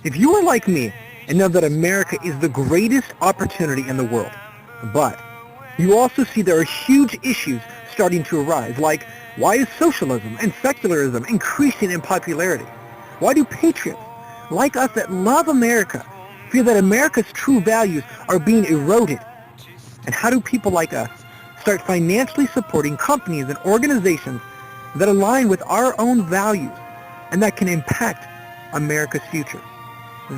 If you are like me and know that America is the greatest opportunity in the world, but you also see there are huge issues starting to arise, like why is socialism and secularism increasing in popularity? Why do patriots like us that love America feel that America's true values are being eroded? And how do people like us start financially supporting companies and organizations that align with our own values and that can impact America's future?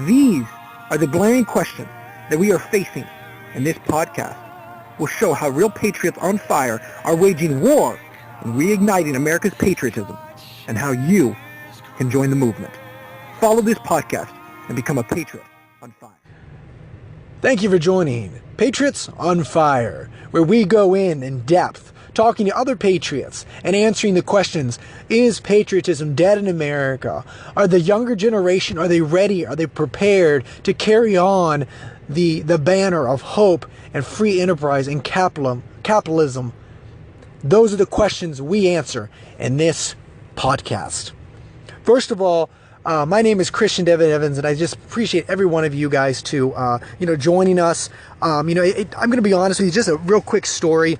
These are the glaring questions that we are facing, and this podcast will show how real patriots on fire are waging war and reigniting America's patriotism, and how you can join the movement. Follow this podcast and become a patriot on fire. Thank you for joining Patriots on Fire, where we go in depth, talking to other patriots and answering the questions, is patriotism dead in America? Are the younger generation, are they ready? Are they prepared to carry on the banner of hope and free enterprise and capitalism? Those are the questions we answer in this podcast. First of all, my name is Christian David Evans, and I just appreciate every one of you guys to joining us. I'm going to be honest with you, just a real quick story.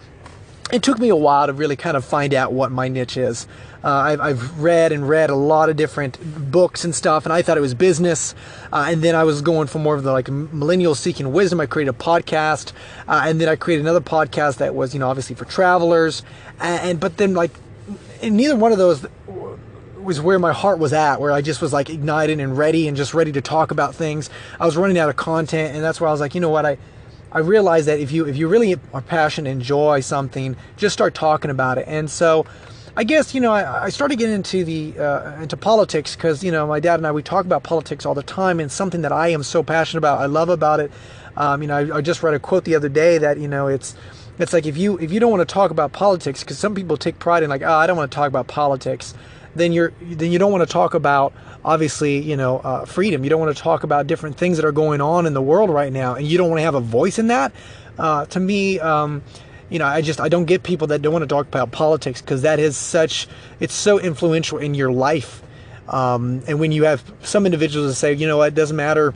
It took me a while to really kind of find out what my niche is. I've read a lot of different books and stuff, and I thought it was business. And then I was going for more of the millennial seeking wisdom. I created a podcast, and then I created another podcast that was obviously for travelers. But then in neither one of those was where my heart was at, where I just was ignited and ready to talk about things. I was running out of content, and that's where I was like, you know what, I realized that if you really are passionate and enjoy something, just start talking about it. And so I guess, I started getting into politics because, my dad and we talk about politics all the time, and something that I am so passionate about, I love about it. I just read a quote the other day that, it's like if you don't want to talk about politics, because some people take pride in I don't want to talk about politics, then you don't want to talk about, obviously, freedom. You don't want to talk about different things that are going on in the world right now, and you don't want to have a voice in that. To me, I don't get people that don't want to talk about politics, because that is it's so influential in your life. And when you have some individuals that say, it doesn't matter.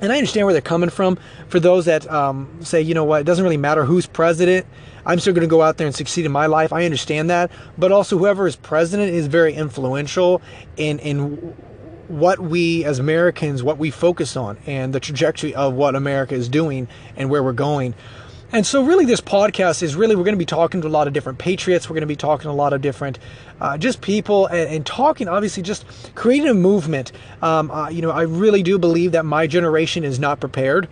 And I understand where they're coming from. For those that say, it doesn't really matter who's president, I'm still going to go out there and succeed in my life. I understand that. But also, whoever is president is very influential in what we as Americans, what we focus on, and the trajectory of what America is doing and where we're going. And so really this podcast is we're going to be talking to a lot of different patriots. We're going to be talking to a lot of different just people and talking, obviously, just creating a movement. I really do believe that my generation is not prepared.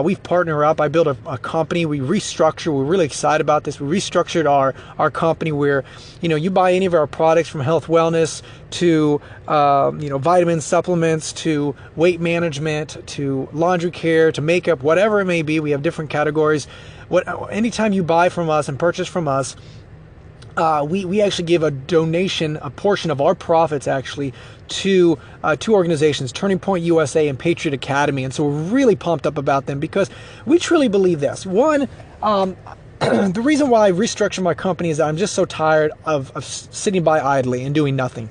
We've partnered up. I built a company. We restructured. We're really excited about this. We restructured our company where, you buy any of our products, from health wellness to, vitamin supplements, to weight management, to laundry care, to makeup, whatever it may be. We have different categories. Anytime you buy from us and purchase from us, we actually give a donation, a portion of our profits actually, to two organizations, Turning Point USA and Patriot Academy. And so we're really pumped up about them because we truly believe this. One, the reason why I restructured my company is that I'm just so tired of sitting by idly and doing nothing.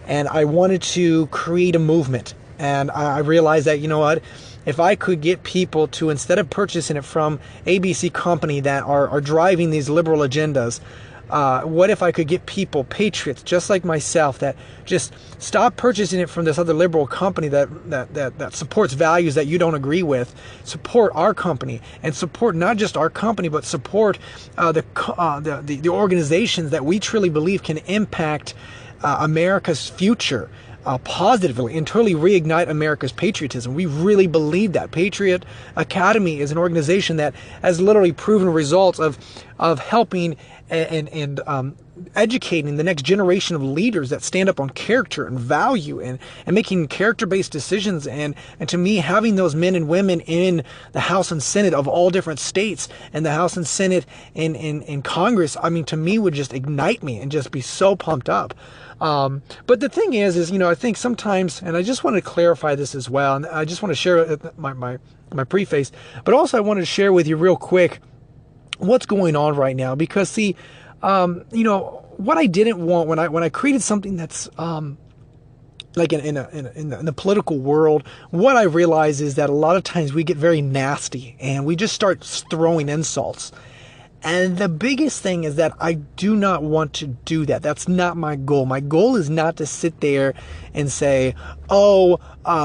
And I wanted to create a movement. And I realized that, if I could get people to, instead of purchasing it from ABC company that are driving these liberal agendas, what if I could get people, patriots just like myself, that just stop purchasing it from this other liberal company that supports values that you don't agree with, support our company, and support not just our company, but support the organizations that we truly believe can impact America's future positively and totally reignite America's patriotism. We really believe that. Patriot Academy is an organization that has literally proven results of helping and educating the next generation of leaders that stand up on character and value and making character-based decisions. And to me, having those men and women in the House and Senate of all different states, and the House and Senate in Congress, to me would just ignite me and just be so pumped up. But the thing is, I think sometimes, and I just want to clarify this as well, and I just want to share my preface, but also I wanted to share with you real quick what's going on right now, because see, what I didn't want when I created something that's like in the political world, what I realize is that a lot of times we get very nasty and we just start throwing insults. And the biggest thing is that I do not want to do that. That's not my goal. My goal is not to sit there and say, oh,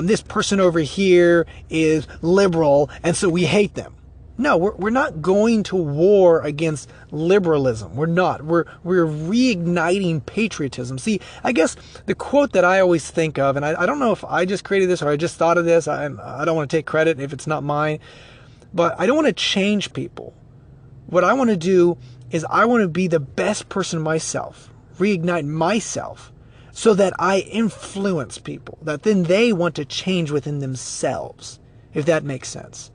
this person over here is liberal, and so we hate them. No, we're not going to war against liberalism. We're not. We're reigniting patriotism. See, I guess the quote that I always think of, and I don't know if I just created this or I just thought of this. I don't want to take credit if it's not mine, but I don't want to change people. What I want to do is I want to be the best person myself, reignite myself, so that I influence people, that then they want to change within themselves, if that makes sense.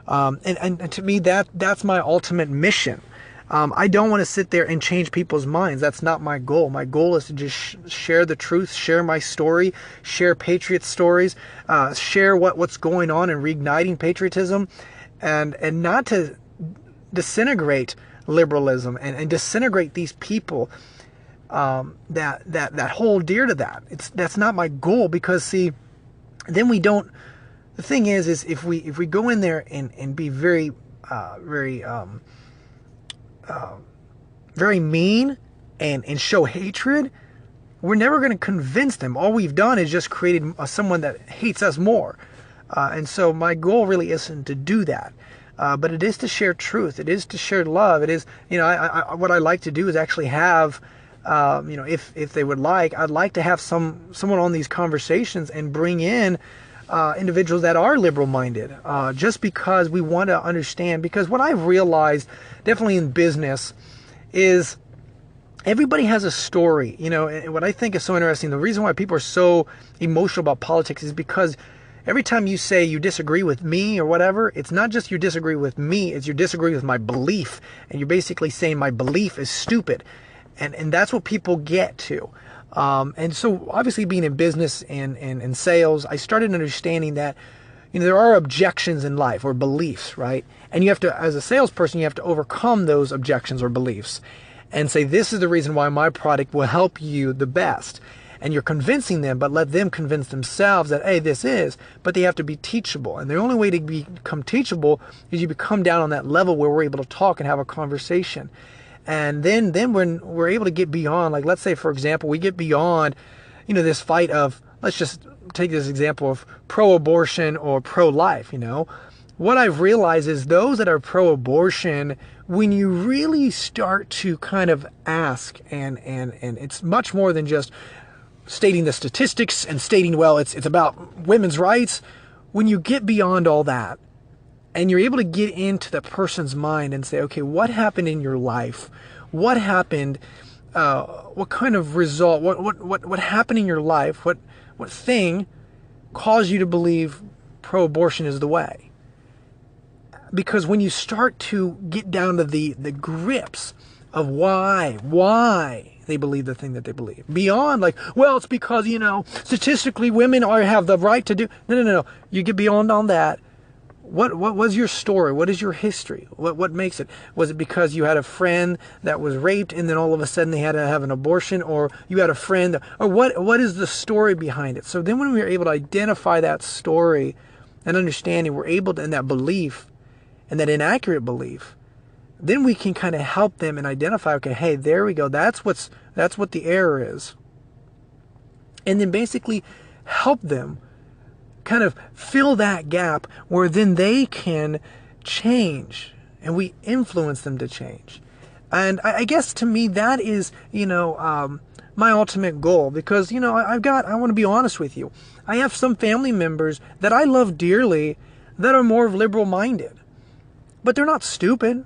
And to me, that's my ultimate mission. I don't want to sit there and change people's minds. That's not my goal. My goal is to just share the truth, share my story, share patriot stories, share what's going on and reigniting patriotism, and not to disintegrate liberalism and disintegrate these people that hold dear to that. That's not my goal, because see, then we don't. The thing is if we go in there and be very mean and show hatred, we're never going to convince them. All we've done is just created someone that hates us more. And so my goal really isn't to do that. But it is to share truth. It is to share love. It is, what I like to do is actually have, if they would like, I'd like to have someone on these conversations and bring in individuals that are liberal-minded, just because we want to understand. Because what I've realized, definitely in business, is everybody has a story. And what I think is so interesting, the reason why people are so emotional about politics is because every time you say you disagree with me or whatever, it's not just you disagree with me, it's you disagree with my belief. And you're basically saying my belief is stupid. And that's what people get to. And so obviously being in business and sales, I started understanding that, there are objections in life or beliefs, right? And you have to, as a salesperson, you have to overcome those objections or beliefs and say, this is the reason why my product will help you the best. And you're convincing them, but let them convince themselves that, hey, this is, but they have to be teachable. And the only way to become teachable is you become down on that level where we're able to talk and have a conversation. And then when we're able to get beyond, like, let's say, for example, we get beyond, this fight of, let's just take this example of pro-abortion or pro-life, What I've realized is those that are pro-abortion, when you really start to kind of ask, and it's much more than just stating the statistics and stating, well, it's about women's rights. When you get beyond all that, and you're able to get into the person's mind and say, okay, what happened in your life? What happened? What kind of result? What happened in your life? What thing caused you to believe pro-abortion is the way? Because when you start to get down to the grips of why they believe the thing that they believe, beyond like, well, it's because statistically women have the right to do. No. You get beyond on that. What was your story? What is your history? What makes it? Was it because you had a friend that was raped and then all of a sudden they had to have an abortion, or you had a friend, or what is the story behind it? So then when we're able to identify that story and understanding, we're able to, and that belief and that inaccurate belief, then we can kind of help them and identify, okay, hey, there we go. That's what the error is. And then basically help them kind of fill that gap where then they can change and we influence them to change. And I guess to me that is, my ultimate goal, because, I want to be honest with you. I have some family members that I love dearly that are more liberal minded, but they're not stupid.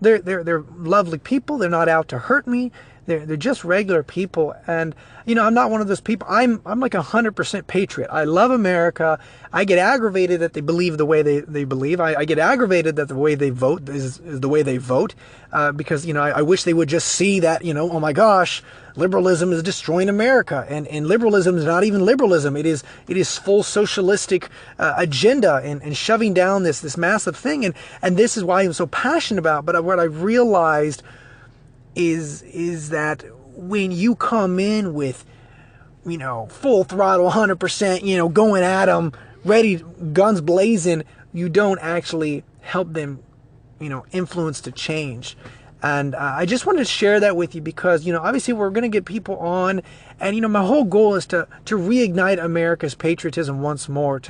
They're lovely people. They're not out to hurt me. They're just regular people. And, I'm not one of those people. I'm like 100% patriot. I love America. I get aggravated that they believe the way they believe. I get aggravated that the way they vote is the way they vote. Because, I wish they would just see that, oh my gosh, liberalism is destroying America. And liberalism is not even liberalism. It is full socialistic agenda and shoving down this massive thing. And this is why I'm so passionate about. But what I realized is that when you come in with full throttle, 100%, going at them, ready, guns blazing, you don't actually help them, influence to change. And I just wanted to share that with you because, obviously we're going to get people on. And, my whole goal is to reignite America's patriotism once more,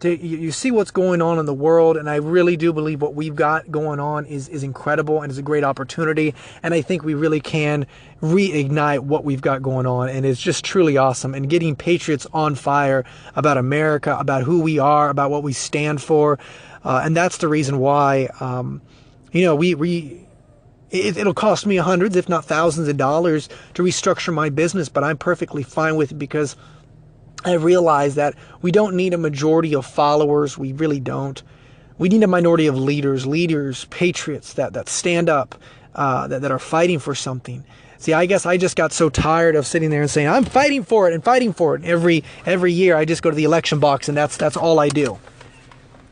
you see what's going on in the world, and I really do believe what we've got going on is incredible and is a great opportunity, and I think we really can reignite what we've got going on, and it's just truly awesome, and getting patriots on fire about America, about who we are, about what we stand for, and that's the reason why, it'll cost me hundreds, if not thousands of dollars to restructure my business, but I'm perfectly fine with it because I realize that we don't need a majority of followers. We really don't. We need a minority of leaders, patriots that stand up, that are fighting for something. See, I guess I just got so tired of sitting there and saying, I'm fighting for it and fighting for it. Every year I just go to the election box and that's all I do.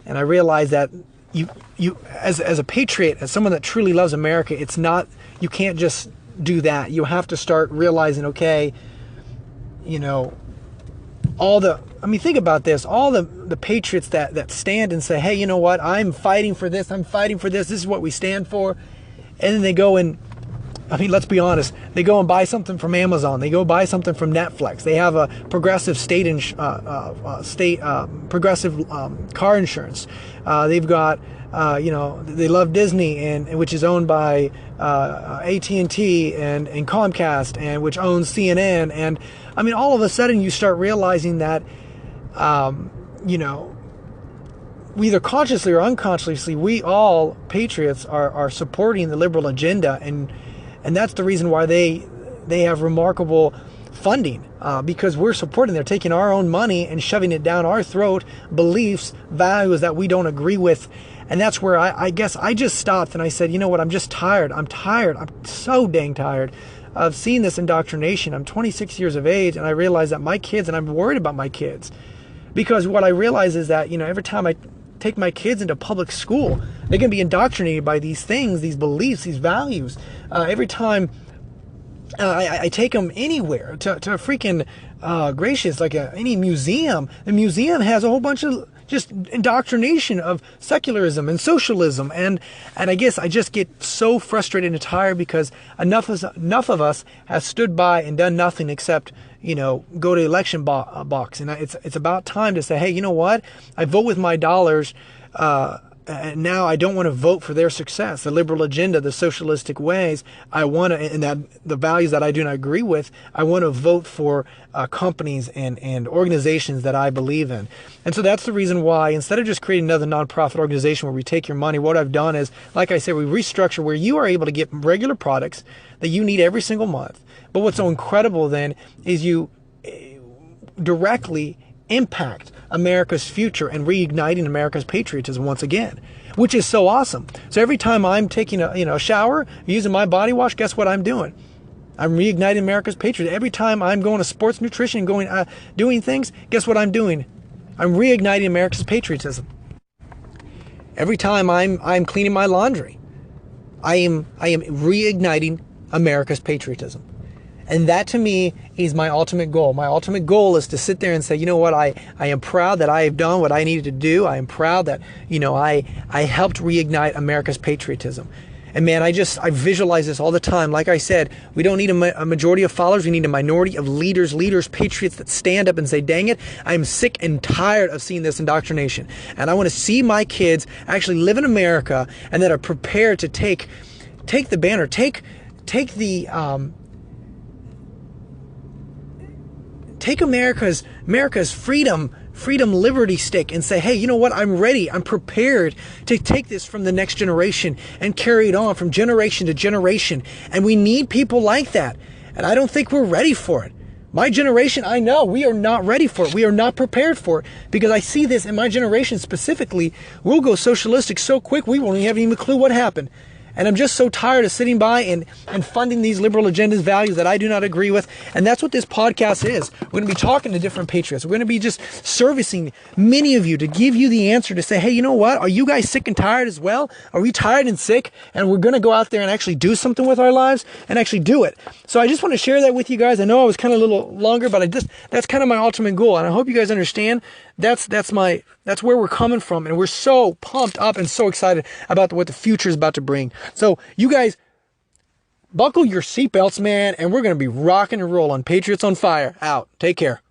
And I realize that you as a patriot, as someone that truly loves America, it's not, you can't just do that. You have to start realizing, okay, think about this, all the patriots that stand and say, hey, you know what, I'm fighting for this, this is what we stand for. And then they go and, let's be honest, they go and buy something from Amazon, they go buy something from Netflix, they have a progressive progressive car insurance, they've got, they love Disney, and which is owned by AT&T and Comcast, and which owns CNN, and all of a sudden you start realizing that, either consciously or unconsciously, we all patriots are supporting the liberal agenda, and that's the reason why they have remarkable funding, because we're supporting. They're taking our own money and shoving it down our throat, beliefs, values that we don't agree with. And that's where I guess I just stopped and I said, you know what, I'm just tired. I'm so dang tired of seeing this indoctrination. I'm 26 years of age, and I realize that my kids, and I'm worried about my kids, because what I realize is that, every time I take my kids into public school, they're going to be indoctrinated by these things, these beliefs, these values. Every time I take them anywhere to freaking gracious, like any museum, the museum has a whole bunch of just indoctrination of secularism and socialism, and I guess I just get so frustrated and tired because enough of us has stood by and done nothing except go to the election box, and it's about time to say, hey, you know what, I vote with my dollars, and now I don't want to vote for their success, the liberal agenda, the socialistic ways. I want to, and that the values that I do not agree with, I want to vote for companies and organizations that I believe in. And so that's the reason why, instead of just creating another nonprofit organization where we take your money, what I've done is, like I said, we restructure where you are able to get regular products that you need every single month. But what's so incredible then is you directly impact America's future and reigniting America's patriotism once again, which is so awesome. So every time I'm taking a shower, using my body wash, guess what I'm doing? I'm reigniting America's patriotism. Every time I'm going to sports nutrition, doing things, guess what I'm doing? I'm reigniting America's patriotism. Every time I'm cleaning my laundry, I am reigniting America's patriotism. And that to me is my ultimate goal. My ultimate goal is to sit there and say, you know what, I am proud that I have done what I needed to do. I am proud that, I helped reignite America's patriotism. And man, I visualize this all the time. Like I said, we don't need a majority of followers. We need a minority of leaders, patriots that stand up and say, dang it, I'm sick and tired of seeing this indoctrination. And I want to see my kids actually live in America and that are prepared to take the banner, take America's freedom, liberty stick and say, hey, you know what? I'm ready. I'm prepared to take this from the next generation and carry it on from generation to generation. And we need people like that. And I don't think we're ready for it. My generation, I know we are not ready for it. We are not prepared for it, because I see this in my generation specifically. We'll go socialistic so quick we won't even have any clue what happened. And I'm just so tired of sitting by and funding these liberal agendas, values that I do not agree with. And that's what this podcast is. We're going to be talking to different patriots. We're going to be just servicing many of you to give you the answer to say, hey, you know what? Are you guys sick and tired as well? Are we tired and sick? And we're going to go out there and actually do something with our lives and actually do it. So I just want to share that with you guys. I know I was kind of a little longer, but that's kind of my ultimate goal. And I hope you guys understand that's where we're coming from. And we're so pumped up and so excited about what the future is about to bring. So you guys, buckle your seatbelts, man, and we're going to be rocking and rolling. Patriots on Fire, out. Take care.